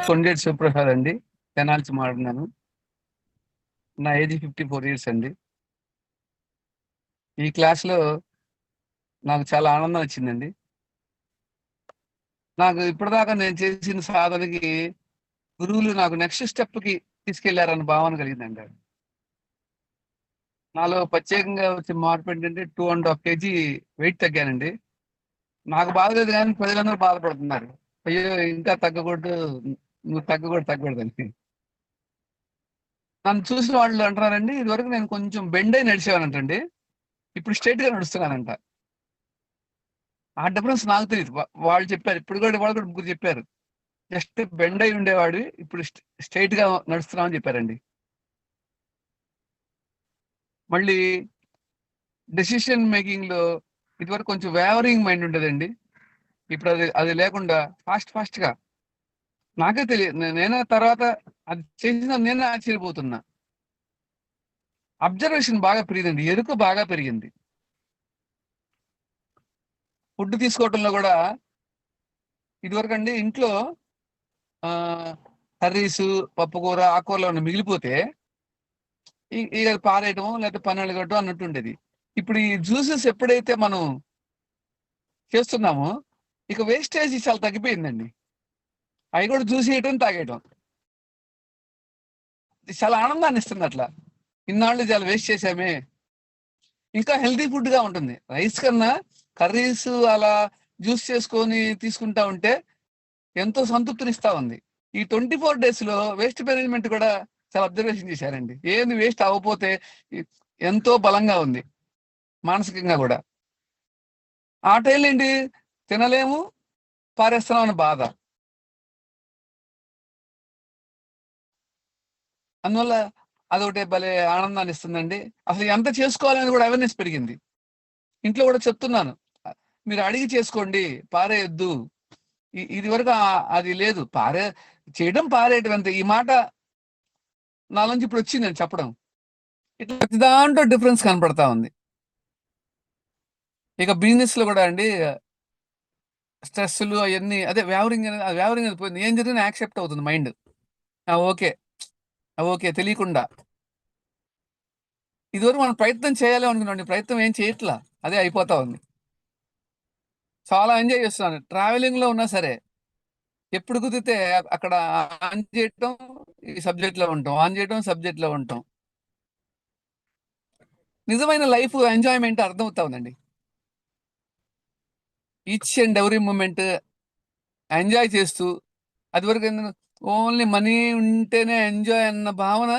కొండేటి శివప్రసాద్ అండి. తెనాల్చి మాట్లాడుతున్నాను. నా ఏజ్ 54 ఇయర్స్ అండి. ఈ క్లాస్‌లో నాకు చాలా ఆనందం వచ్చిందండి. నాకు ఇప్పటిదాకా నేను చేసిన సాధనకి గురువులు నాకు నెక్స్ట్ స్టెప్‌కి తీసుకెళ్లారన్న భావన కలిగిందండి. నాలో ప్రత్యేకంగా వచ్చిన మార్పు ఏంటంటే 2½ కేజీ వెయిట్ తగ్గానండి. నాకు బాధలేదు గానీ ప్రజలందరూ బాధపడుతున్నారు. అయ్యో! ఇంకా తగ్గకూడదు. నువ్వు తగ్గకూడదని. నన్ను చూసిన వాళ్ళు అంటున్నారండి, ఇదివరకు నేను కొంచెం బెండ్ అయి నడిచేవాడినంటండి. ఇప్పుడు స్ట్రెయిట్‌గా నడుస్తున్నానంట. ఆ డిఫరెన్స్ నాకు తెలీదు. వాళ్ళు చెప్పారు. ఇప్పుడు కూడా వాళ్ళు కూడా ముగ్గురు చెప్పారు. జస్ట్ బెండ్ అయి ఉండేవాడివి. ఇప్పుడు స్ట్రెయిట్‌గా నడుస్తున్నావు అని చెప్పారండి. మళ్ళీ డెసిషన్ మేకింగ్‌లో ఇదివరకు కొంచెం వేవరింగ్ మైండ్ ఉండేదండి. ఇప్పుడు అది అది లేకుండా ఫాస్ట్‌గా నాకే తెలియదు. నేనే తర్వాత అది చేసిన నేనే ఆశ్చర్యపోతున్నా. అబ్జర్వేషన్ బాగా పెరిగిందండి. ఎరుక బాగా పెరిగింది. ఫుడ్ తీసుకోవటంలో కూడా ఇదివరకండి ఇంట్లో కర్రీసు, పప్పుకూర, ఆకుకూరలు ఏమన్నా మిగిలిపోతే ఇక పారేయటం లేకపోతే పనోళ్ళకి ఇవ్వటం అన్నట్టుండేది. ఇప్పుడు ఈ జ్యూసెస్ ఎప్పుడైతే మనం చేస్తున్నామో ఇక వేస్టేజ్ చాలా తగ్గిపోయిందండి. అవి కూడా జ్యూస్ చేయటం, తాగేయటం. ఇది చాలా ఆనందాన్ని ఇస్తుంది అట్లా. ఇన్నాళ్ళు చాలా వేస్ట్ చేసామే. ఇంకా హెల్తీ ఫుడ్ గా ఉంటుంది. రైస్ కన్నా కర్రీస్ అలా జ్యూస్ చేసుకొని తీసుకుంటా ఉంటే ఎంతో సంతృప్తినిస్తా ఉంది. ఈ 24 డేస్ లో వేస్ట్ మేనేజ్మెంట్ కూడా చాలా అబ్జర్వేషన్ చేశారండి. ఏది వేస్ట్ అవ్వకపోతే ఎంతో బలంగా ఉంది మానసికంగా కూడా. ఆ టైంలో ఏంటి, తినలేము, పారేస్తున్నాం అన్న బాధ. అందువల్ల అదొకటి భలే ఆనందాన్ని ఇస్తుందండి. అసలు ఎంత చేసుకోవాలని కూడా అవేర్నెస్ పెరిగింది. ఇంట్లో కూడా చెప్తున్నాను, మీరు అడిగి చేసుకోండి, పారేయొద్దు. ఇది వరకు అది లేదు. చేయడం పారేయటం అంతే. ఈ మాట నా నుంచి ఇప్పుడు వచ్చిందండి చెప్పడం. ఇట్లా ప్రతి దాంట్లో డిఫరెన్స్ కనపడతా ఉంది. ఇక బిజినెస్ లో కూడా అండి, స్ట్రెస్సులు అవన్నీ అదే వ్యావరింగ్ అనేది పోయింది. ఏం జరిగినా యాక్సెప్ట్ అవుతుంది మైండ్. ఓకే, ఓకే తెలియకుండా. ఇదివరకు మనం ప్రయత్నం చేయాలి అనుకున్నాండి, ప్రయత్నం ఏం చేయట్లా, అదే అయిపోతా ఉంది. చాలా ఎంజాయ్ చేస్తున్నాను. ట్రావెలింగ్ లో ఉన్నా సరే ఎప్పుడు కుదిరితే అక్కడ ఆన్ చేయటం, ఈ సబ్జెక్ట్ లో ఉంటాం, ఆన్ చేయటం, సబ్జెక్ట్ లో ఉంటాం. నిజమైన లైఫ్ ఎంజాయ్మెంట్ అర్థమవుతా ఉందండి. Each and every moment enjoy చేస్తూ, అది వరకు ఓన్లీ మనీ ఉంటేనే ఎంజాయ్ అన్న భావన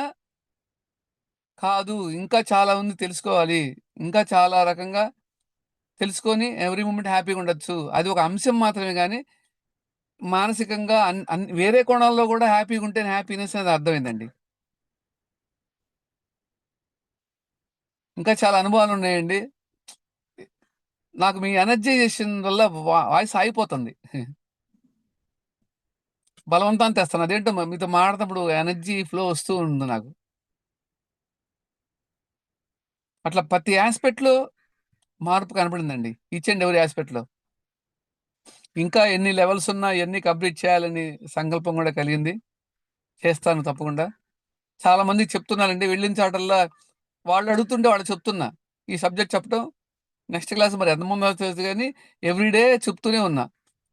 కాదు. ఇంకా చాలా ఉంది తెలుసుకోవాలి. ఇంకా చాలా రకంగా తెలుసుకొని ఎవ్రీ మూమెంట్ హ్యాపీగా ఉండొచ్చు. అది ఒక అంశం మాత్రమే గాని మానసికంగా వేరే కోణాల్లో కూడా హ్యాపీగా ఉంటేనే హ్యాపీనెస్ అనేది అర్థమైందండి. ఇంకా చాలా అనుభవాలు ఉన్నాయండి. నాకు మీ ఎనర్జైజేషన్ వల్ల వాయిస్ ఆగిపోతుంది. బలవంతాన్ని తెస్తాను. అదేంటో మీతో మాట్లాడుతున్నప్పుడు ఎనర్జీ ఫ్లో వస్తూ ఉంది నాకు. అట్లా ప్రతి ఆస్పెక్ట్ లో మార్పు కనపడిందండి. ఈచ్ అండ్ ఎవరీ ఆస్పెక్ట్ లో. ఇంకా ఎన్ని లెవెల్స్ ఉన్నా ఎన్ని కంప్లీట్ చేయాలని సంకల్పం కూడా కలిగింది. చేస్తాను తప్పకుండా. చాలా మందికి చెప్తున్నానండి, వెళ్ళిన చాటల్లా వాళ్ళు అడుగుతుంటే వాళ్ళు చెప్తున్నా. ఈ సబ్జెక్ట్ చెప్పడం, నెక్స్ట్ క్లాస్ మరి ఎంతమంది అవుతుంది కానీ ఎవ్రీడే చెప్తూనే ఉన్నా.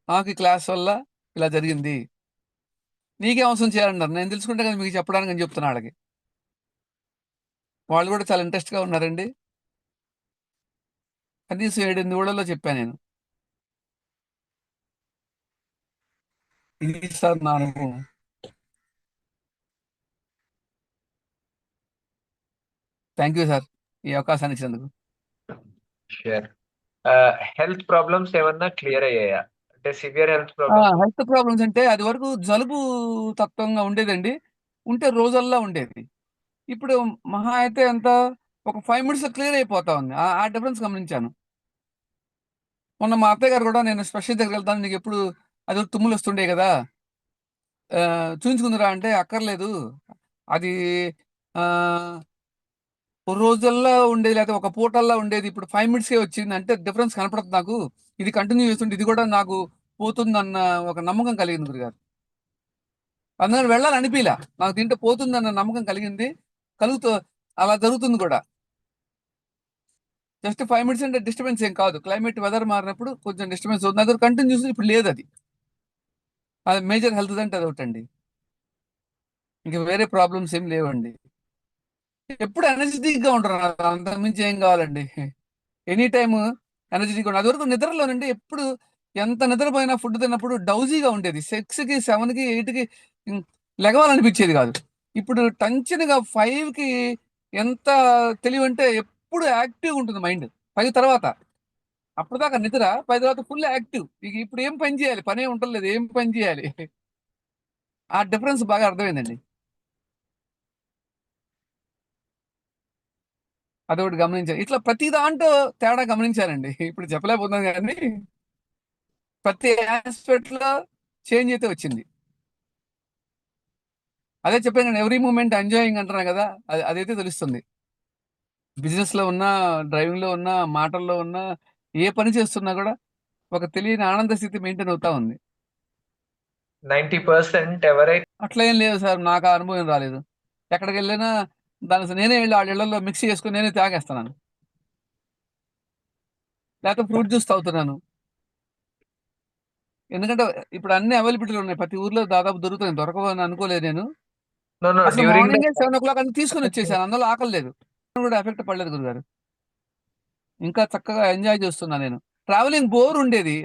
నాకు ఈ క్లాస్ వల్ల ఇలా జరిగింది. నీకేం అవసరం చేయాలన్నారు. నేను తెలుసుకుంటే కదా మీకు చెప్పడానికి అని చెప్తున్నా వాళ్ళకి. వాళ్ళు కూడా చాలా ఇంట్రెస్ట్ గా ఉన్నారండి. కనీసం 7-8 ఊళ్ళలో చెప్పాను నేను. ఇది సార్ నా అనుభవం. థ్యాంక్ యూ సార్, ఈ అవకాశాన్ని ఇచ్చినందుకు. షూర్. హెల్త్ ప్రాబ్లమ్స్ ఏమన్నా క్లియర్ అయ్యాయా? అంటే severe health problems. Health problems అంటే అది వరకు జలుబు తత్వంగా ఉండేదండి. ఉంటే రోజల్లా ఉండేది. ఇప్పుడు మహా అయితే ఎంత, ఒక 5 మినిట్స్ క్లియర్ అయిపోతా ఉంది. ఆ డిఫరెన్స్ గమనించాను. మొన్న మా అత్తయ్య గారు కూడా, నేను స్పెషల్ దగ్గరికి వెళ్తాను, నీకు ఎప్పుడు అది తుమ్ములు వస్తుండే కదా, చూయించుకుందిరా అంటే, అక్కర్లేదు అది ఆ, ఓ రోజల్లా ఉండేది, లేకపోతే ఒక పూటల్లా ఉండేది, ఇప్పుడు 5 మినిట్స్కే వచ్చింది అంటే డిఫరెన్స్ కనపడుతుంది నాకు. ఇది కంటిన్యూ చేస్తుంటే ఇది కూడా నాకు పోతుందన్న ఒక నమ్మకం కలిగింది గురుగారు. అందుకని వెళ్ళాలని అనిపిలా, నాకు తింటే పోతుందన్న నమ్మకం కలిగింది, కలుగుతూ అలా జరుగుతుంది కూడా. జస్ట్ 5 minutes అంటే డిస్టర్బెన్స్ ఏం కాదు. క్లైమేట్ వెదర్ మారినప్పుడు కొంచెం డిస్టర్బెన్స్ అవుతుంది. అది కంటిన్యూస్, ఇప్పుడు లేదు అది. అది మేజర్ హెల్త్ అంటే అది ఒకటండి. ఇంకా వేరే ప్రాబ్లమ్స్ ఏం లేవండి. ఎప్పుడు ఎనర్జెటిక్ గా ఉంటారు, అంతకు మించి ఏం కావాలండి. ఎనీ టైమ్ ఎనర్జెటిక్ ఉండదు. అది వరకు నిద్రలోనండి ఎప్పుడు ఎంత నిద్రపోయినా ఫుడ్ తిన్నప్పుడు డౌజీగా ఉండేది. 6కి 7కి 8కి లెగవాలనిపించేది కాదు. ఇప్పుడు టంచన్గా 5కి ఎంత తెలివంటే ఎప్పుడు యాక్టివ్ ఉంటుంది మైండ్. 5 తర్వాత, అప్పటిదాకా నిద్ర, 5 తర్వాత ఫుల్ యాక్టివ్. ఇక ఇప్పుడు ఏం పని చేయాలి, పనే ఉండలేదు, ఏం పని చేయాలి. ఆ డిఫరెన్స్ బాగా అర్థమైందండి. అదొకటి గమనించాను. ఇట్లా ప్రతి దాంట్లో తేడా గమనించానండి. ఇప్పుడు చెప్పలేకపోతున్నాను కానీ ప్రతి ఆస్పెక్ట్ లో చేంజ్ అయితే వచ్చింది. అదే చెప్పాను కానీ ఎవ్రీ మూమెంట్ ఎంజాయింగ్ అంటున్నాను కదా, అదైతే తెలుస్తుంది. బిజినెస్ లో ఉన్నా, డ్రైవింగ్ లో ఉన్నా, మాటల్లో ఉన్నా, ఏ పని చేస్తున్నా కూడా ఒక తెలియని ఆనంద స్థితి మెయింటైన్ అవుతా ఉంది. 90% ఎవరైతే అట్లా ఏం లేదు సార్, నాకు ఆ అనుభవం రాలేదు. ఎక్కడికి వెళ్ళినా దాని నేనే వెళ్ళి వాళ్ళ ఇళ్లలో మిక్స్ చేసుకుని నేనే తాగేస్తున్నాను, లేకపోతే ఫ్రూట్ జ్యూస్ తాగుతున్నాను. ఎందుకంటే ఇప్పుడు అన్ని అవైలబిలిటీలు ఉన్నాయి, ప్రతి ఊర్లో దాదాపు దొరుకుతున్నాయి. దొరకవు అని అనుకోలేదు నేను. అసలు డ్యూరింగ్ ద మార్నింగే 7 o'clock అన్ని తీసుకుని వచ్చేసాను, అందులో ఆకలి లేదు, కూడా ఎఫెక్ట్ పడలేదు గురుగారు. ఇంకా చక్కగా ఎంజాయ్ చేస్తున్నా నేను. ట్రావెలింగ్ బోర్ ఉండేది,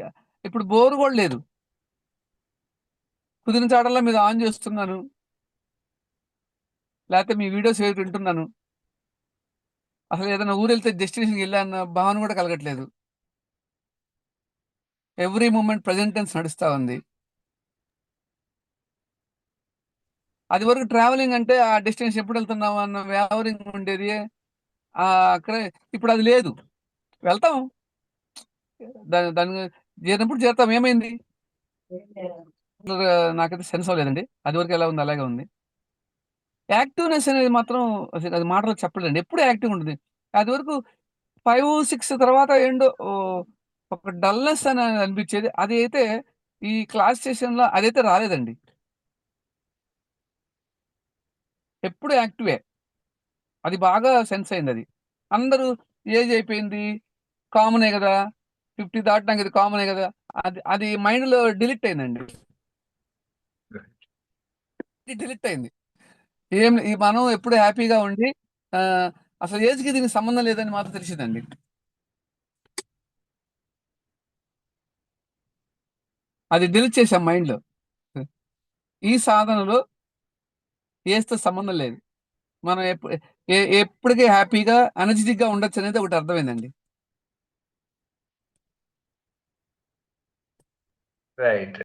ఇప్పుడు బోర్ కూడా లేదు. కుదిరిన చాటల్లో మీద ఆన్ చేస్తున్నాను, లేకపోతే మీ వీడియోస్ ఏవి వింటున్నాను. అసలు ఏదైనా ఊరు వెళ్తే డెస్టినేషన్కి వెళ్ళాన్న భావన కూడా కలగట్లేదు. ఎవ్రీ మూమెంట్ ప్రజెంట్ టెన్స్ నడుస్తా ఉంది. అది వరకు ట్రావెలింగ్ అంటే ఆ డెస్టినేషన్ ఎప్పుడు వెళ్తున్నాం అన్న వ్యావరింగ్ ఉండేది. అక్కడే ఇప్పుడు అది లేదు. వెళ్తాం, దాని చేరినప్పుడు చేరుతాం, ఏమైంది నాకైతే సెన్స్ అవ్వలేదండి. అది వరకు ఎలా ఉంది అలాగే ఉంది. యాక్టివ్నెస్ అనేది మాత్రం అసలు అది మాటలు చెప్పలేండి, ఎప్పుడు యాక్టివ్ ఉంటుంది. అది వరకు 5-6 తర్వాత ఏంటో ఒక డల్నెస్ అని అనిపించేది. అది అయితే ఈ క్లాస్ సెషన్లో అదైతే రాలేదండి, ఎప్పుడు యాక్టివే. అది బాగా సెన్స్ అయింది. అది అందరూ ఏజ్ అయిపోయింది, కామనే కదా, 50 దాటినాక ఇది కామనే కదా, అది అది మైండ్లో డిలీట్ అయిందండి. డిలీట్ అయింది. మనం ఎప్పుడు హ్యాపీగా ఉండి ఆ, అసలు ఏజ్కి దీనికి సంబంధం లేదని మాత్రం తెలిసిందండి. అది డిలీట్ చేసాం మైండ్లో. ఈ సాధనలో ఏజ్తో సంబంధం లేదు, మనం ఎప్పటికీ హ్యాపీగా ఎనర్జెటిక్గా ఉండొచ్చు అనేది ఒకటి అర్థమైందండి. రైట్.